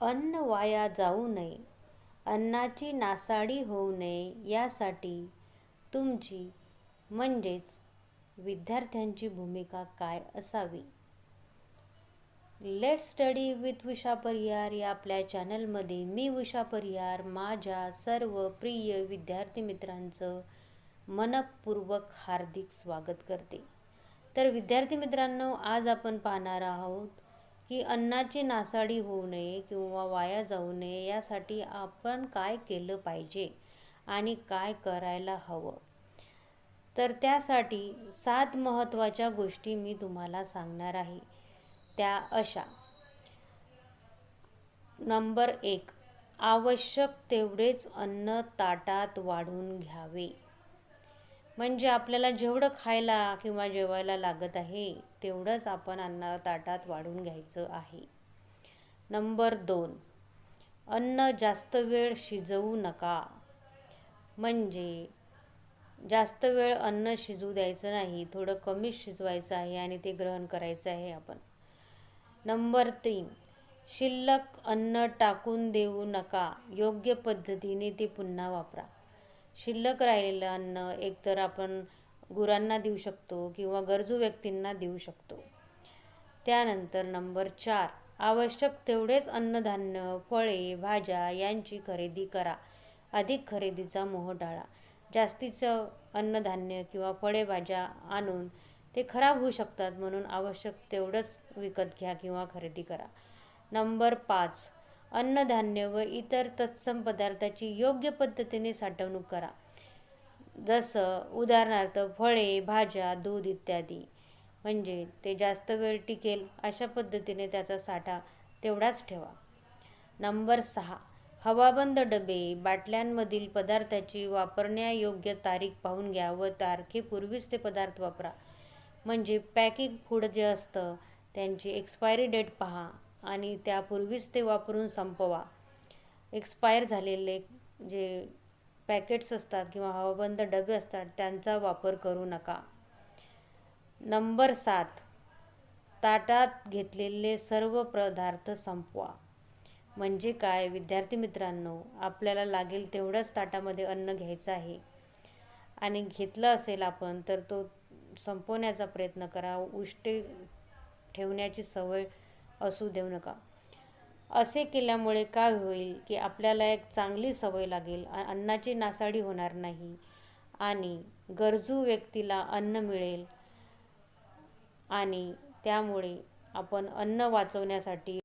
अन्न वाया जाऊ नये, अन्नाची नासाडी होऊ नये यासाठी तुमची म्हणजेच विद्यार्थ्यांची भूमिका काय असावी? लेट्स स्टडी विथ उषा परिहार या आपल्या चॅनलमध्ये मी उषा परिहार माझ्या सर्व प्रिय विद्यार्थी मित्रांचं मनपूर्वक हार्दिक स्वागत करते. तर विद्यार्थी मित्रांनो, आज आपण पाहणार आहोत की अन्नाची नासाडी होऊ नये किंवा वाया जाऊ नये यासाठी आपण काय केलं पाहिजे आणि काय करायला हवं. तर त्यासाठी 7 महत्त्वाच्या गोष्टी मी तुम्हाला सांगणार आहे. त्या अशा: नंबर 1, आवश्यक तेवढेच अन्न ताटात वाढून घ्यावे. म्हणजे आपल्याला जेवढं खायला किंवा जेवायला लागत आहे तेवढंच आपण अन्न ताटात वाढून घ्यायचं आहे. नंबर 2, अन्न जास्त वेळ शिजवू नका. म्हणजे जास्त वेळ अन्न शिजू द्यायचं नाही, थोडं कमी शिजवायचं आहे आणि ते ग्रहण करायचं आहे आपण. नंबर 3, शिल्लक अन्न टाकून देऊ नका, योग्य पद्धतीने ते पुन्हा वापरा. शिल्लक राहिलेलं अन्न एकतर आपण गुरांना देऊ शकतो किंवा गरजू व्यक्तींना देऊ शकतो. त्यानंतर नंबर 4, आवश्यक तेवढेच अन्नधान्य, फळे, भाज्या यांची खरेदी करा. अधिक खरेदीचा मोह टाळा. जास्तीचं अन्नधान्य किंवा फळे भाज्या आणून ते खराब होऊ शकतात, म्हणून आवश्यक तेवढंच विकत घ्या किंवा खरेदी करा. नंबर 5, अन्नधान्य व इतर तत्सम पदार्थाची योग्य पद्धतीने साठवणूक करा. जसं उदाहरणार्थ फळे, भाज्या, दूध इत्यादी. म्हणजे ते जास्त वेळ टिकेल अशा पद्धतीने त्याचा साठा तेवढाच ठेवा. नंबर 6, हवाबंद डबे, बाटल्यांमधील पदार्थाची वापरण्यायोग्य तारीख पाहून घ्या व तारखेपूर्वीच ते पदार्थ वापरा. म्हणजे पॅकिंग फूड जे असतं त्यांची एक्सपायरी डेट पहा आणि त्यापूर्वीच ते वापरून संपवा. एक्सपायर झालेले जे पॅकेट्स असतात किंवा हवाबंद डबे असतात त्यांचा वापर करू नका. नंबर 7, ताटात घेतलेले सर्व पदार्थ संपवा. म्हणजे काय विद्यार्थी मित्रांनो, आपल्याला लागेल तेवढंच ताटामध्ये अन्न घ्यायचं आहे आणि घेतलं असेल आपण तर तो संपवण्याचा प्रयत्न करा. उष्टे ठेवण्याची सवय असू देऊ नका. असे केल्यामुळे काय होईल की आपल्याला एक चांगली सवय लागेल, अन्नाची नासाडी होणार नाही आणि गरजू व्यक्तीला अन्न मिळेल आणि त्यामुळे आपण अन्न वाचवण्यासाठी